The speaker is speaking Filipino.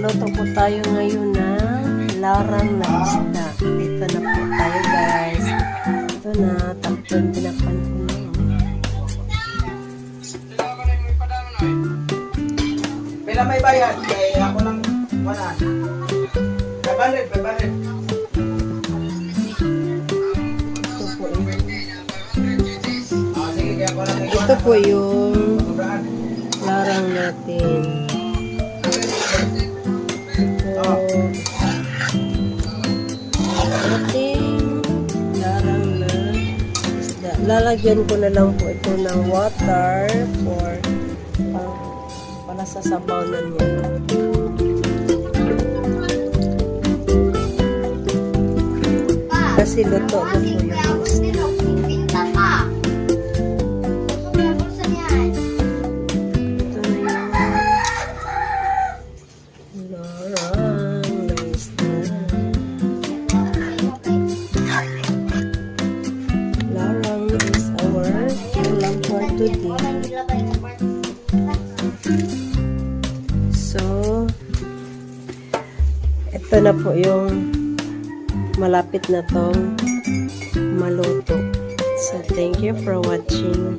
magluluto po tayo ngayon ng larang na isda. Dito na po tayo guys. Ito na, takpan tinakpan ko na. Pila may bayad? Kaya ako lang 100. 500. Ito po yung larang natin. Ito ating larang na isda. Lalagyan ko na lang po ito ng water for para sa sabaw na niya. Kasi luto na po yung isda. So, ito na po yung malapit na tong maluto. So, thank you for watching.